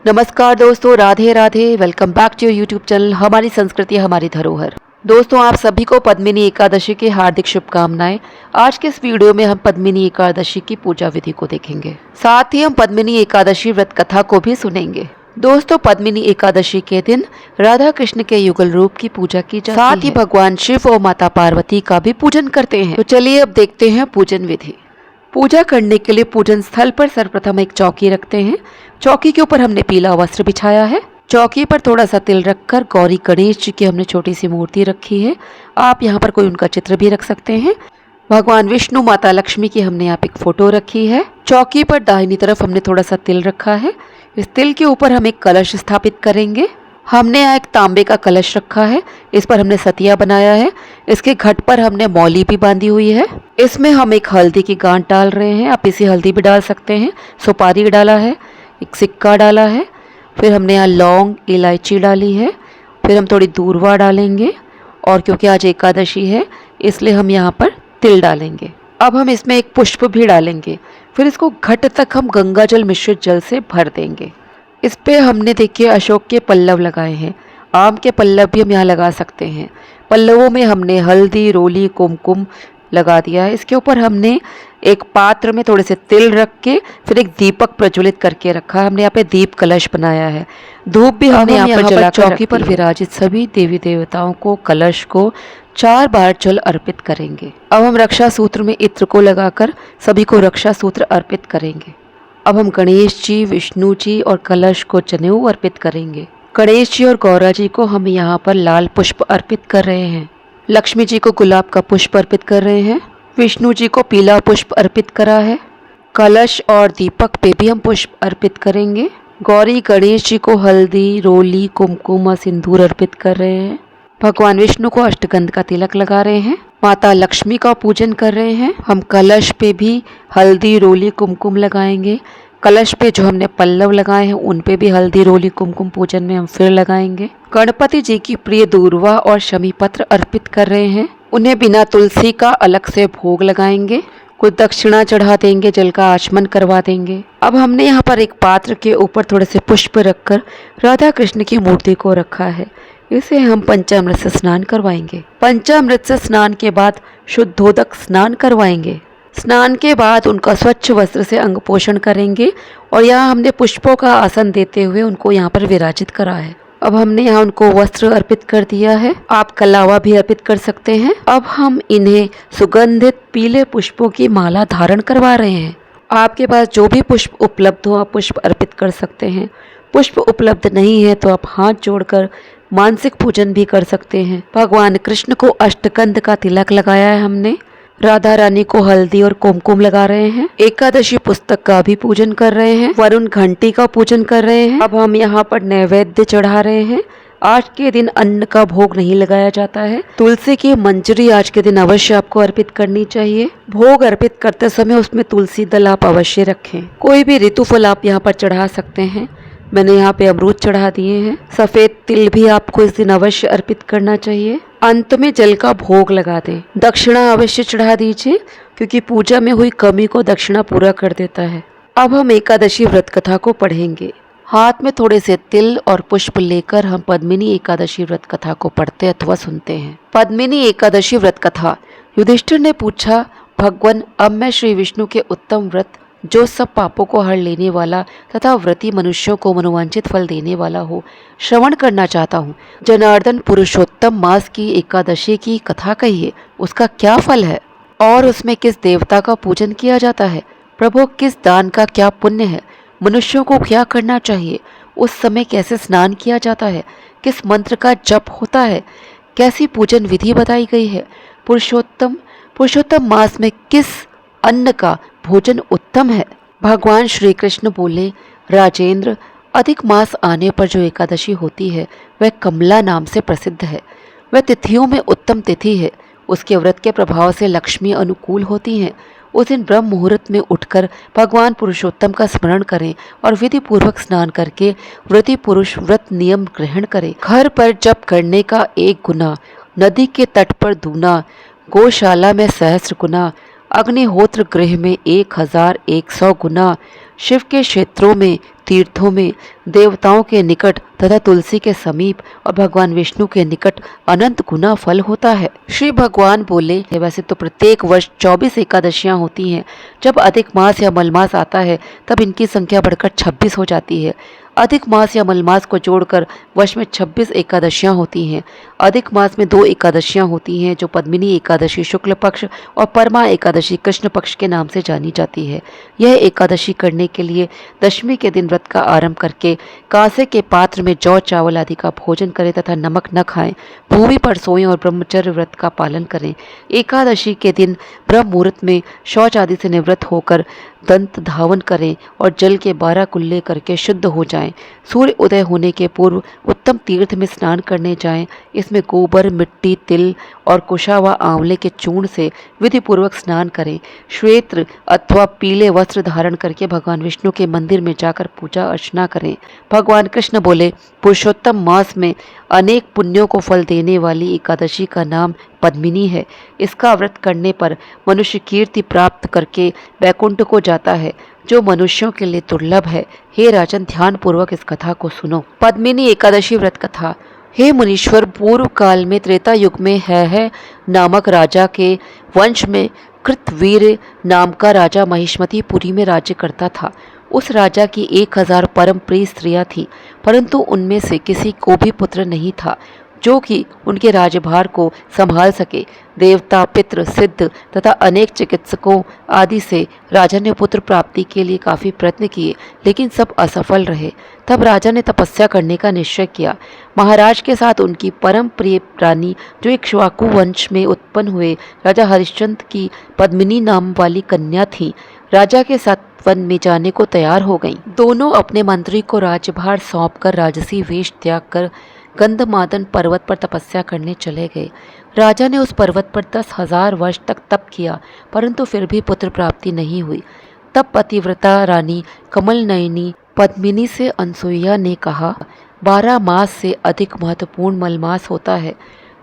नमस्कार दोस्तों, Radhe Radhe. Welcome back to YouTube channel हमारी संस्कृति हमारी धरोहर। दोस्तों, आप सभी को पद्मिनी एकादशी की हार्दिक शुभकामनाएं। आज के इस वीडियो में हम पद्मिनी एकादशी की पूजा विधि को देखेंगे, साथ ही हम पद्मिनी एकादशी व्रत कथा को भी सुनेंगे। दोस्तों, पद्मिनी एकादशी के दिन राधा कृष्ण के युगल रूप की पूजा की जाती है, साथ ही भगवान शिव और माता पार्वती का भी पूजन करते हैं। तो चलिए अब देखते हैं पूजन विधि। पूजा करने के लिए पूजन स्थल पर सर्वप्रथम एक चौकी रखते हैं। चौकी के ऊपर हमने पीला वस्त्र बिछाया है। चौकी पर थोड़ा सा तिल रखकर गौरी गणेश जी की हमने छोटी सी मूर्ति रखी है। आप यहाँ पर कोई उनका चित्र भी रख सकते हैं। भगवान विष्णु, माता लक्ष्मी की हमने यहाँ पे एक फोटो रखी है। चौकी पर दाहिनी तरफ हमने थोड़ा सा तिल रखा है। इस तिल के ऊपर हम एक कलश स्थापित करेंगे। हमने यहाँ एक तांबे का कलश रखा है। इस पर हमने सतिया बनाया है। इसके घट पर हमने मौली भी बांधी हुई है। इसमें हम एक हल्दी की गांठ डाल रहे हैं। आप इसी हल्दी भी डाल सकते हैं। सुपारी डाला है, एक सिक्का डाला है, फिर हमने यहाँ लौंग, इलायची डाली है, फिर हम थोड़ी दूर्वा डालेंगे और क्योंकि आज एकादशी है इसलिए हम यहाँ पर तिल डालेंगे। अब हम इसमें एक पुष्प भी डालेंगे। फिर इसको घट तक हम गंगा जल मिश्रित जल से भर देंगे। इस पे हमने देखिए अशोक के पल्लव लगाए हैं। आम के पल्लव भी हम यहाँ लगा सकते हैं। पल्लवों में हमने हल्दी, रोली, कुमकुम लगा दिया है। इसके ऊपर हमने एक पात्र में थोड़े से तिल रख के फिर एक दीपक प्रज्वलित करके रखा है। हमने यहाँ पे दीप कलश बनाया है। धूप भी हमने यहाँ पर जला चौकी पर विराजित सभी देवी देवताओं को, कलश को 4 बार जल अर्पित करेंगे। अब हम रक्षा सूत्र में इत्र को लगाकर सभी को रक्षा सूत्र अर्पित करेंगे। अब हम गणेश जी, विष्णु जी और कलश को जनेऊ अर्पित करेंगे। गणेश जी और गौरा जी को हम यहाँ पर लाल पुष्प अर्पित कर रहे हैं। लक्ष्मी जी को गुलाब का पुष्प अर्पित कर रहे हैं। विष्णु जी को पीला पुष्प अर्पित करा है। कलश और दीपक पे भी हम पुष्प अर्पित करेंगे। गौरी गणेश जी को हल्दी, रोली, कुमकुम और सिंदूर अर्पित कर रहे हैं। भगवान विष्णु को अष्टगंध का तिलक लगा रहे हैं। माता लक्ष्मी का पूजन कर रहे हैं। हम कलश पे भी हल्दी, रोली, कुमकुम लगाएंगे। कलश पे जो हमने पल्लव लगाए हैं उन पे भी हल्दी, रोली, कुमकुम पूजन में हम फिर लगाएंगे। गणपति जी की प्रिय दूर्वा और शमी पत्र अर्पित कर रहे हैं। उन्हें बिना तुलसी का अलग से भोग लगाएंगे। कुछ दक्षिणा चढ़ा देंगे, जल का आचमन करवा देंगे। अब हमने यहाँ पर एक पात्र के ऊपर थोड़े से पुष्प रखकर राधा कृष्ण की मूर्ति को रखा है। इसे हम पंचामृत से स्नान करवाएंगे। पंचामृत से स्नान के बाद शुद्धोदक स्नान करवाएंगे। स्नान के बाद उनका स्वच्छ वस्त्र से अंग पोषण करेंगे और यहाँ हमने पुष्पों का आसन देते हुए उनको यहाँ पर विराजित करा है। अब हमने यहाँ उनको वस्त्र अर्पित कर दिया है। आप कलावा भी अर्पित कर सकते हैं। अब हम इन्हें सुगंधित पीले पुष्पों की माला धारण करवा रहे हैं। आपके पास जो भी पुष्प उपलब्ध हो आप पुष्प अर्पित कर सकते हैं। पुष्प उपलब्ध नहीं है तो आप हाथ जोड़कर मानसिक पूजन भी कर सकते हैं। भगवान कृष्ण को अष्टगंध का तिलक लगाया है हमने। राधा रानी को हल्दी और कुमकुम लगा रहे हैं। एकादशी पुस्तक का भी पूजन कर रहे हैं। वरुण घंटी का पूजन कर रहे हैं। अब हम यहाँ पर नैवेद्य चढ़ा रहे हैं। आज के दिन अन्न का भोग नहीं लगाया जाता है। तुलसी की मंजरी आज के दिन अवश्य आपको अर्पित करनी चाहिए। भोग अर्पित करते समय उसमें तुलसी दल आप अवश्य रखें। कोई भी ऋतु फल आप यहाँ पर चढ़ा सकते हैं। मैंने यहाँ पे अमरूद चढ़ा दिए हैं। सफेद तिल भी आपको इस दिन अवश्य अर्पित करना चाहिए। अंत में जल का भोग लगा दें। दक्षिणा अवश्य चढ़ा दीजिए क्योंकि पूजा में हुई कमी को दक्षिणा पूरा कर देता है। अब हम एकादशी व्रत कथा को पढ़ेंगे। हाथ में थोड़े से तिल और पुष्प लेकर हम पद्मिनी एकादशी व्रत कथा को पढ़ते अथवा सुनते हैं। पद्मिनी एकादशी व्रत कथा। युधिष्ठिर ने पूछा, भगवान, अब मैं श्री विष्णु के उत्तम व्रत जो सब पापों को हर लेने वाला तथा व्रती मनुष्यों को मनोवांछित फल देने वाला हो श्रवण करना चाहता हूँ। जनार्दन, पुरुषोत्तम मास की एकादशी की कथा कहिए। उसका क्या फल है और उसमें किस देवता का पूजन किया जाता है? प्रभु, किस दान का क्या पुण्य है? मनुष्यों को क्या करना चाहिए? उस समय कैसे स्नान किया जाता है? किस मंत्र का जप होता है? कैसी पूजन विधि बताई गई है? पुरुषोत्तम मास में किस अन्न का भोजन उत्तम है? भगवान श्री कृष्ण बोले, राजेंद्र, अधिक मास आने पर जो एकादशी होती है वह कमला नाम से प्रसिद्ध है। वह तिथियों में उत्तम तिथि है। उसके व्रत के प्रभाव से लक्ष्मी अनुकूल होती हैं। उस दिन ब्रह्म मुहूर्त में उठकर भगवान पुरुषोत्तम का स्मरण करें और विधि पूर्वक स्नान करके व्रती पुरुष व्रत नियम ग्रहण करें। घर पर जप करने का 1 गुना, नदी के तट पर दूना, गौशाला में 100 गुना, अग्निहोत्र गृह में 1100 गुना, शिव के क्षेत्रों में तीर्थों में देवताओं के निकट तथा तुलसी के समीप और भगवान विष्णु के निकट अनंत गुना फल होता है। श्री भगवान बोले, वैसे तो प्रत्येक वर्ष 24 एकादशियां होती हैं। जब अधिक मास या मलमास आता है तब इनकी संख्या बढ़कर 26 हो जाती है। अधिक मास या मलमास को जोड़कर वर्ष में 26 एकादशियां होती हैं। अधिक मास में 2 एकादशियां होती हैं जो पद्मिनी एकादशी शुक्ल पक्ष और परमा एकादशी कृष्ण पक्ष के नाम से जानी जाती है। यह एकादशी करने के लिए दशमी के दिन व्रत का आरंभ करके कांसे के पात्र में जौ चावल आदि का भोजन करें तथा नमक न खाएं, भूमि पर सोएं और ब्रह्मचर्य व्रत का पालन करें। एकादशी के दिन ब्रह्म मुहूर्त में शौच आदि से निवृत्त होकर दंत धावन करें और जल के 12 कुल्ले करके शुद्ध हो जाएं। सूर्य उदय होने के पूर्व उत्तम तीर्थ में स्नान करने जाएं। इसमें गोबर, मिट्टी, तिल और कुशा व आंवले के चूर्ण से विधि पूर्वक स्नान करें। श्वेत अथवा पीले वस्त्र धारण करके भगवान विष्णु के मंदिर में जाकर पूजा अर्चना करें। भगवान कृष्ण बोले, पुरुषोत्तम मास में अनेक पुण्यों को फल देने वाली एकादशी का नाम पद्मिनी है। इसका व्रत करने पर मनुष्य कीर्ति प्राप्त करके वैकुंठ को जाता है, जो मनुष्यों के लिए दुर्लभ है। हे राजन, ध्यान पूर्वक इस कथा को सुनो। पद्मिनी एकादशी व्रत कथा। हे मुनीश्वर, पूर्व काल में त्रेता युग में है नामक राजा के वंश में कृतवीर नाम का राजा महिष्मतीपुरी में राज्य करता था। उस राजा की 1000 परम प्रिय स्त्रियां थीं, परंतु उनमें से किसी को भी पुत्र नहीं था जो कि उनके राज्यभार को संभाल सके। देवता, पितृ, सिद्ध तथा अनेक चिकित्सकों आदि से राजा ने पुत्र प्राप्ति के लिए काफी प्रयत्न किए, लेकिन सब असफल रहे। तब राजा ने तपस्या करने का निश्चय किया। महाराज के साथ उनकी परम प्रिय रानी, जो इक्ष्वाकु वंश में उत्पन्न हुए राजा हरिश्चंद्र की पद्मिनी नाम वाली कन्या थी, राजा के साथ वन में जाने को तैयार हो गईं। दोनों अपने मंत्री को राज्यभार सौंपकर राजसी वेश त्याग कर गंधमादन पर्वत पर तपस्या करने चले गए। राजा ने उस पर्वत पर 10,000 वर्ष तक तप किया, परंतु फिर भी पुत्र प्राप्ति नहीं हुई। तब पतिव्रता रानी कमल नयनी पद्मिनी से अनसुईया ने कहा, 12 मास से अधिक महत्वपूर्ण मलमास होता है,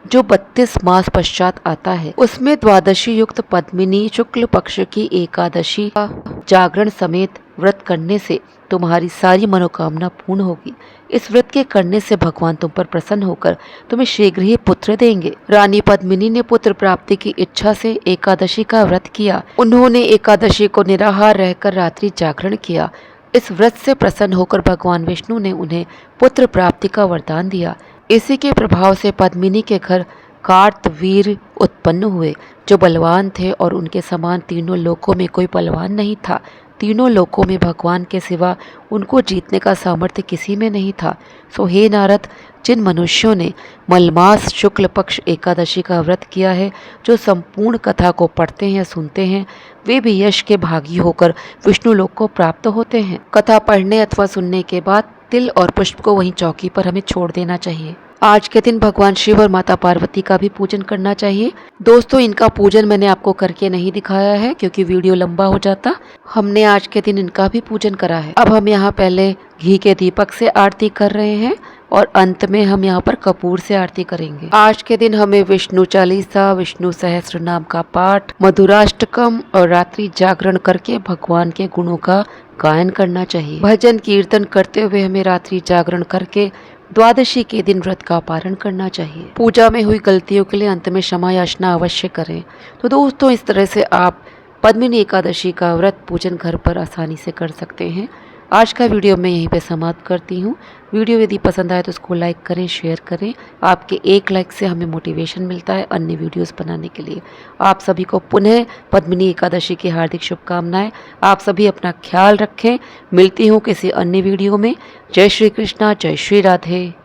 जो 32 मास पश्चात आता है। उसमें द्वादशी युक्त पद्मिनी शुक्ल पक्ष की एकादशी का जागरण समेत व्रत करने से तुम्हारी सारी मनोकामना पूर्ण होगी। इस व्रत के करने से भगवान तुम पर प्रसन्न होकर तुम्हें शीघ्र ही पुत्र देंगे। रानी पद्मिनी ने पुत्र प्राप्ति की इच्छा से एकादशी का व्रत किया। उन्होंने एकादशी को निराहार रहकर रात्रि जागरण किया। इस व्रत से प्रसन्न होकर भगवान विष्णु ने उन्हें पुत्र प्राप्ति का वरदान दिया। इसी के प्रभाव से पद्मिनी के घर कार्तवीर उत्पन्न हुए, जो बलवान थे और उनके समान तीनों लोकों में कोई बलवान नहीं था। तीनों लोकों में भगवान के सिवा उनको जीतने का सामर्थ्य किसी में नहीं था। सो हे नारद, जिन मनुष्यों ने मलमास शुक्ल पक्ष एकादशी का व्रत किया है, जो संपूर्ण कथा को पढ़ते हैं, सुनते हैं, वे भी यश के भागी होकर विष्णु लोक को प्राप्त होते हैं। कथा पढ़ने अथवा सुनने के बाद तिल और पुष्प को वहीं चौकी पर हमें छोड़ देना चाहिए। आज के दिन भगवान शिव और माता पार्वती का भी पूजन करना चाहिए। दोस्तों, इनका पूजन मैंने आपको करके नहीं दिखाया है क्योंकि वीडियो लंबा हो जाता। हमने आज के दिन इनका भी पूजन करा है। अब हम यहाँ पहले घी के दीपक से आरती कर रहे हैं और अंत में हम यहाँ पर कपूर से आरती करेंगे। आज के दिन हमें विष्णु चालीसा, विष्णु सहस्त्र नाम का पाठ, मधुराष्टकम और रात्रि जागरण करके भगवान के गुणों का गायन करना चाहिए। भजन कीर्तन करते हुए हमें रात्रि जागरण करके द्वादशी के दिन व्रत का पारण करना चाहिए। पूजा में हुई गलतियों के लिए अंत में क्षमा याचना अवश्य करें। तो दोस्तों, इस तरह से आप पद्मिनी एकादशी का व्रत पूजन घर पर आसानी से कर सकते हैं। आज का वीडियो मैं यहीं पे समाप्त करती हूँ। वीडियो यदि पसंद आए तो उसको लाइक करें, शेयर करें। आपके एक लाइक से हमें मोटिवेशन मिलता है अन्य वीडियोस बनाने के लिए। आप सभी को पुनः पद्मिनी एकादशी की हार्दिक शुभकामनाएं। आप सभी अपना ख्याल रखें। मिलती हूँ किसी अन्य वीडियो में। जय श्री कृष्णा, जय श्री राधे।